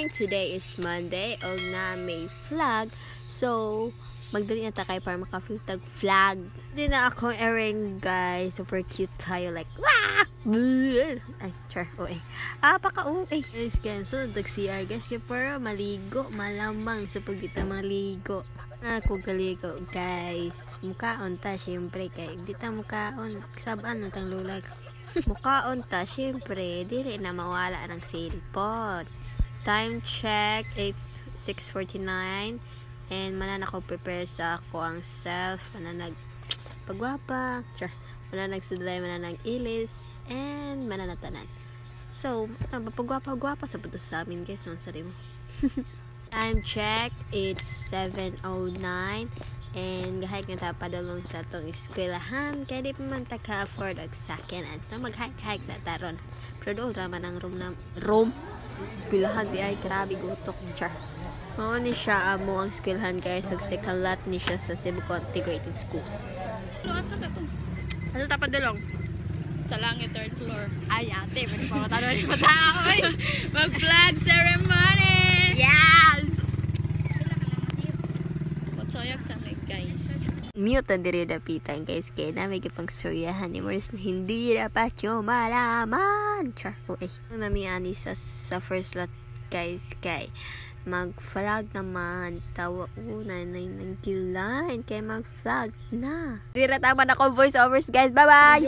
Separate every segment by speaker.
Speaker 1: morning! Today is Monday o na may flag. So, magdali na tayo para makafiltag flag. Hindi na akong airing guys. Super cute kayo. Like, wah! Ay, char. Paka-uwi. Guys, cancel. Dag-CR guys. Kaya para maligo. Malamang sa pagdita maligo. Ako galigo guys. Mukaon ta syempre kay. Hindi ta mukaon. Sabaan na tang lulag. Mukaon ta, syempre, dili na mawala ng cellphone. Time check, it's 6:49 and manan ako prepare sa ako ang self, mananag pagwapa, mananag sudlay, mananag ilis, and mananatanan. So, pagwapa-gwapa sa puto sa amin guys, nung sari mo. Time check, it's 7:09 and gahayag na tapadalong sa itong eskwelahan kaya di pa man taka-afford og sakinan so maghayag sa taron pero doon naman ang room eskwelahan di ay grabe gutok char mao ni siya amo ang eskwelahan guys ug second lot ni siya sa Cebu Integrated School.
Speaker 2: Asa ka to?
Speaker 1: Asa tapadalong?
Speaker 2: Sa langit, 3rd floor.
Speaker 1: Ay ate pwede pa matalo ni matao
Speaker 2: Mag flag ceremony.
Speaker 1: Yes.
Speaker 2: Matsoyak sa may guys.
Speaker 1: Mute ang diri dapitan guys kaya namin kipang storyahan ni Morris na hindi dapat yung malaman char nami ani sa first lot guys kay mag flag naman tawa una na ng kilain kay mag flag na dira tama na ko voice overs guys bye bye.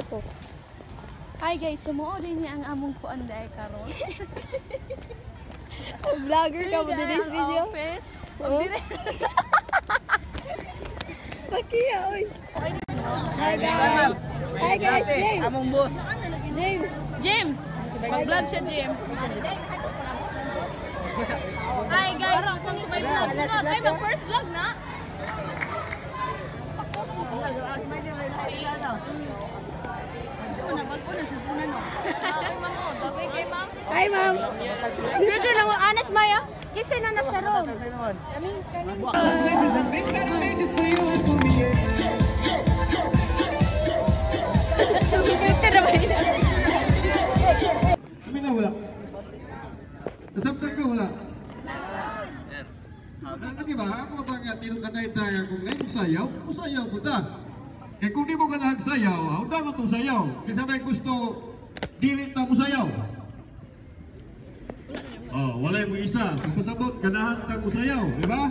Speaker 2: Hi guys, sumuod din niya ang among kuan dai karon.
Speaker 1: Vlogger ka mo din video. Pakiya oy. Hi guys. Hi guys.
Speaker 3: Among boss.
Speaker 2: Jim. Mag-vlog siya, Jim. Hi guys, welcome to my vlog. Ay, mag-first vlog na.
Speaker 1: Hi ma'am. Dito lang honest Maya. Kasi na nasa room. Kami.
Speaker 3: Kami na wala. Nasabtan ka wala. Lagi ba? Ako ba nga tinong kanay-taya kung ngayon sayaw? Sayaw mo ta. Eh kung di mo ka nagsayaw, handa mo itong sayaw. Kasi may gusto, dilit na mo sayaw. Oh, wala mo isa. Kung pasabot, ganahan ka mo sayaw. Di ba?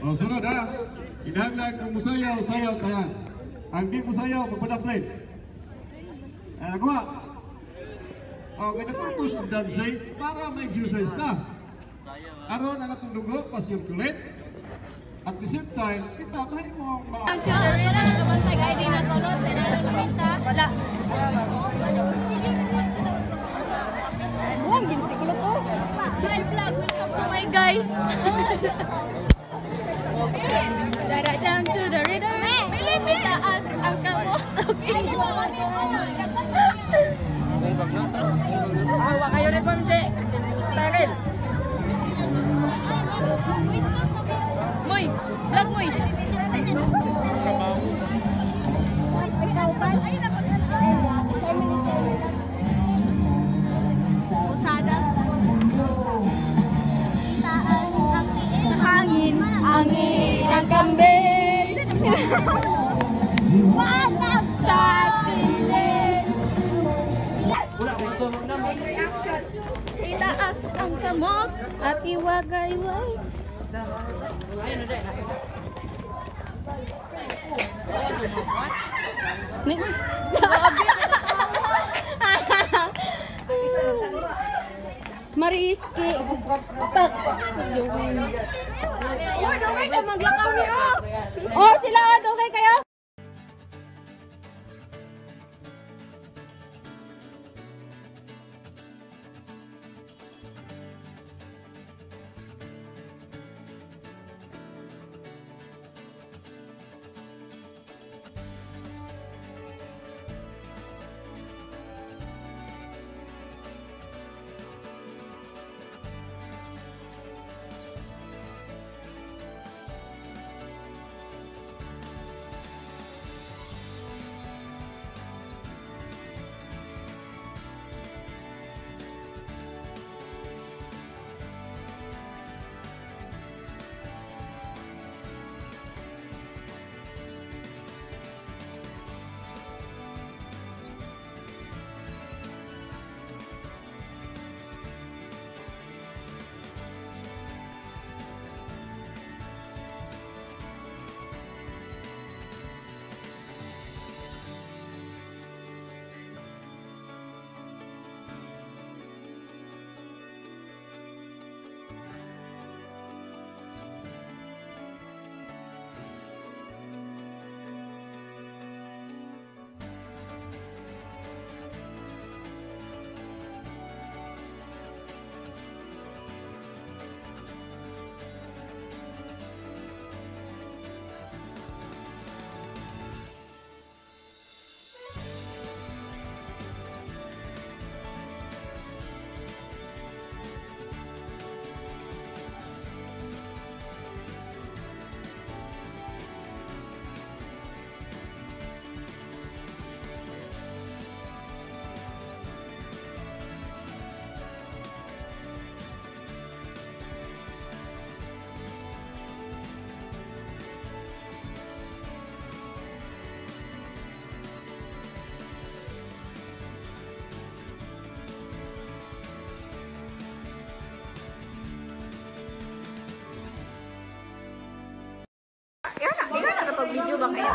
Speaker 3: Oh, sunod ha. Kinahanglan kung mo sayaw, sayaw tayo. Ang di mo sayaw, magpadaplay. Nagawa. Oh, ganyan purpose of dancing para ma-exercise na. Aron ang atong dugo, pasyon kulit. At the same time, kita mahin mo ang
Speaker 2: Wala na naman sa ID na tulot. Wala.
Speaker 1: Buang ginti ko to.
Speaker 2: Hi vlog, welcome to my guys. Dara down to the rhythm. Itaas ang kamot.
Speaker 3: Awa kayo ni Pamche. Sa akin.
Speaker 2: Moy, vlog moy.
Speaker 1: Ikaw pa. Usada. Hangin, hangin ang kambing. Walang sa piling.
Speaker 2: Itaas ang kamot at iwagayway.
Speaker 1: Mariski. Pag. Okay ka maglakaw niyo. Oh, sila okay kayo?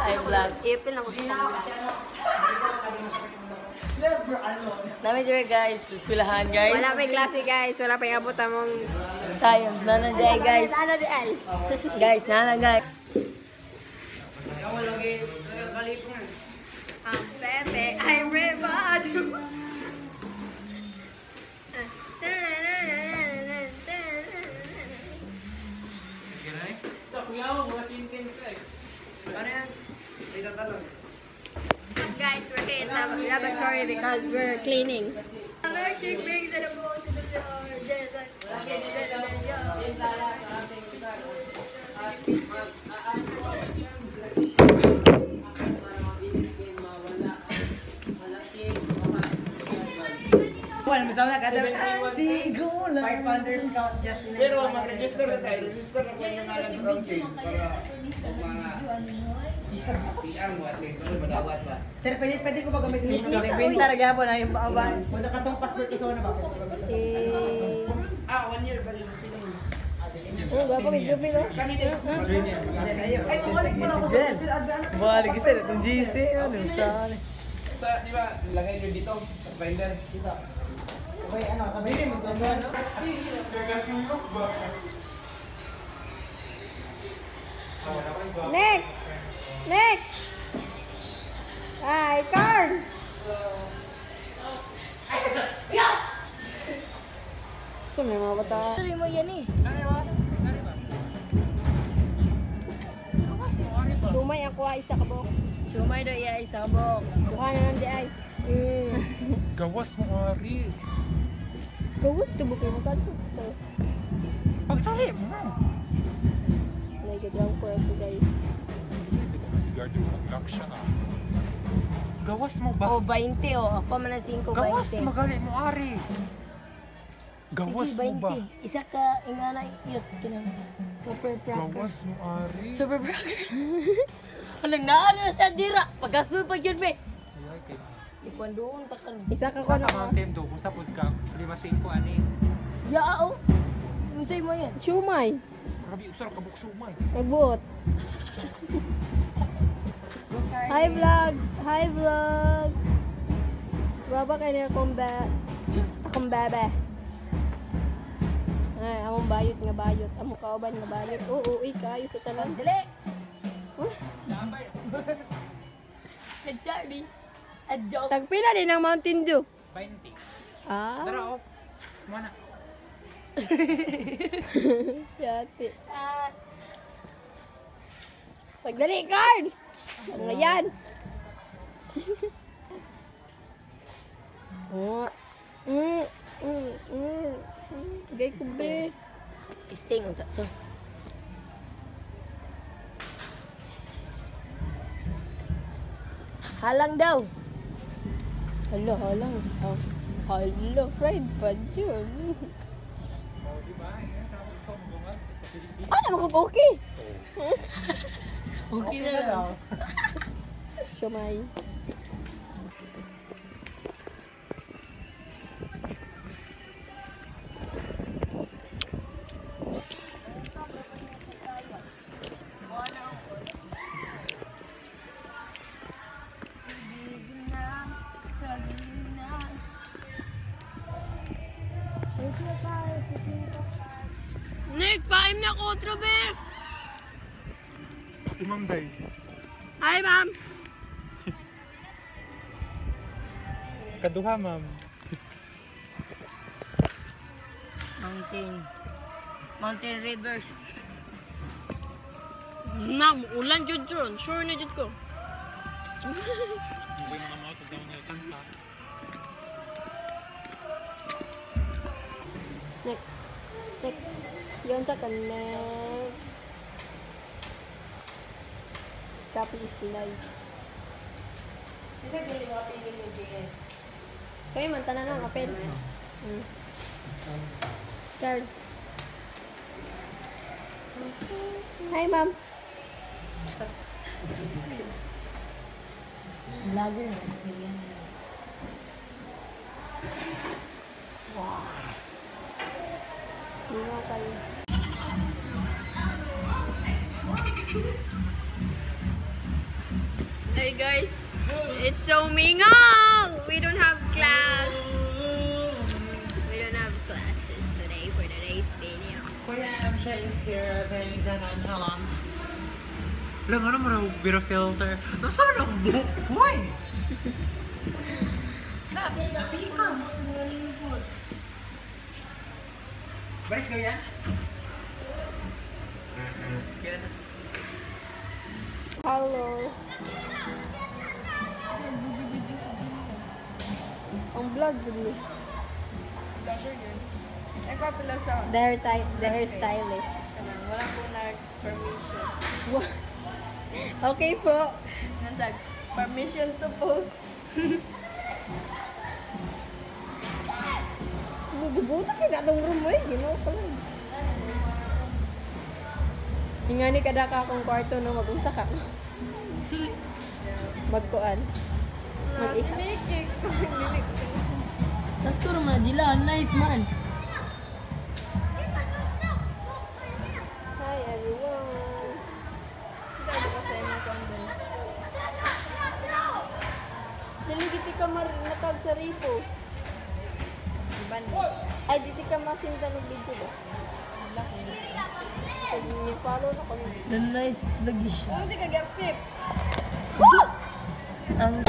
Speaker 2: ay vlog.
Speaker 1: Ipil lang ko sa kanila.
Speaker 2: Namin dito guys, suspilahan guys.
Speaker 1: Wala pa yung klase guys. Wala pa yung abot among...
Speaker 2: Science, nana day guys.
Speaker 1: Ano di ay?
Speaker 2: Guys, nana guys.
Speaker 1: Ang pepe ay rebado. Guys, we're here in the laboratory because we're cleaning. She brings it about to the
Speaker 4: Well, misalnya kada 500 scout just in.
Speaker 5: Pero mag-register na tayo. Register na po yung ngalan sa council para kung mga PR mo at least. Ano, madawat ba?
Speaker 4: Sir, pwede ko ba gamitin yung winter gapon ay baaban. Wala ka tong passport ko sa una ba?
Speaker 5: 1 year ba rin?
Speaker 1: Oh, gwapo kay Jupi no?
Speaker 4: Ay, sumalik mo na ako sa Sir Advance. Balik isa itong GC. Ano tani?
Speaker 5: Sa, di ba, lagay nyo dito, sa binder. Dito.
Speaker 4: Okay, ano, sabihin mo ano?
Speaker 1: Nick! Nick! Hi, Carl! So, may mga bata.
Speaker 2: Tuloy mo yan eh.
Speaker 1: Sumay ako ay isa kabok.
Speaker 2: Sumay do iya isa kabok.
Speaker 1: Buka na lang di ay.
Speaker 6: Gawas mo ari.
Speaker 1: Kawas to bukay mo kanto.
Speaker 6: Pagtali mo na.
Speaker 1: Nagigdrang ko ito guys.
Speaker 6: Kasi dito na si Garden mag-lock siya ah. Gawas mo ba?
Speaker 2: Oh, 20 oh. Ako man ang 5, 20.
Speaker 6: Gawas magali mo ari. Gawas
Speaker 2: Sige,
Speaker 6: mo ba?
Speaker 2: 20. Isa ka ingana yut kinang super prankers.
Speaker 6: Gawas mo ari.
Speaker 2: Super prankers. Walang naano sa dira. Pagkasunod pa yun, be.
Speaker 6: Ay, kay.
Speaker 2: Ikuan doon, takan.
Speaker 1: Isa ka ko
Speaker 6: Sa
Speaker 1: na.
Speaker 6: mountain do, kung sa pod ka, 5-5 ani.
Speaker 2: Yao. Unsay mo yan?
Speaker 1: Sumay.
Speaker 6: Grabe usar ka buksumay.
Speaker 1: Magbuot. Hi vlog! Hi vlog! Baba kayo niya akong bebe. Ay, among bayot nga bayot. Among kauban nga bayot. Oo, kayo sa talan.
Speaker 2: Dali.
Speaker 1: Huh?
Speaker 2: Charlie. A joke.
Speaker 1: Tagpila din ang Mountain Dew.
Speaker 6: 20.
Speaker 1: Ah.
Speaker 6: Tara oh. Mana?
Speaker 1: Yati. Pagdali, Carl! Ano yan? Oh. Gay ko be.
Speaker 2: Sting unta to. Halang daw.
Speaker 1: Hala, halang. Oh. Hala, fried pa yun.
Speaker 6: Oh, di ba? Ikaw magungas.
Speaker 1: Ano mag-okay?
Speaker 2: Okay na lang.
Speaker 1: Siomay. Nick, paim na ko, Trobe!
Speaker 6: Si Ma'am Day.
Speaker 1: Hi, ma'am!
Speaker 6: Kaduha, ma'am.
Speaker 2: Mountain Rivers.
Speaker 1: Ma'am, ulan jud ron. Sure na jud ko.
Speaker 6: Hindi mga mga ito daw kanta.
Speaker 1: Nick. Nick. Yun sa connect. Copy is live.
Speaker 2: Isa dili mo pili yung GS.
Speaker 1: Kaya man, tanan na, kapel. Carl. Hi, ma'am.
Speaker 2: Vlogger na.
Speaker 1: Hindi nga kayo. guys, it's so mingaw! We don't have class. We don't have classes today for today's video.
Speaker 4: Kuya Amsha is here, then ganon chalang. Lang ano mo raw, biro filter. Nasa mo ng buhok, boy! Balik ka yan?
Speaker 1: Hello. Ang vlog dito. The hairstylist.
Speaker 2: Wala po nag-permission.
Speaker 1: What? Okay po.
Speaker 2: Nansag, permission to post.
Speaker 1: Bubuta kayo sa atong room mo eh. Ginawa ko lang. Nga ni kada ka akong kwarto no, mag-unsa ka. Magkuan. Mag-iha.
Speaker 2: Sinikik. Natur mo na dila. Nice man.
Speaker 1: Hi everyone.
Speaker 2: Dito ko sa imong condom.
Speaker 1: Naligiti ka nakag sa ripo. Ay, diti ka masinta ng video ba? Sige, follow na kami.
Speaker 2: The nice lagi siya.
Speaker 1: Hindi ka get tip.
Speaker 2: Ang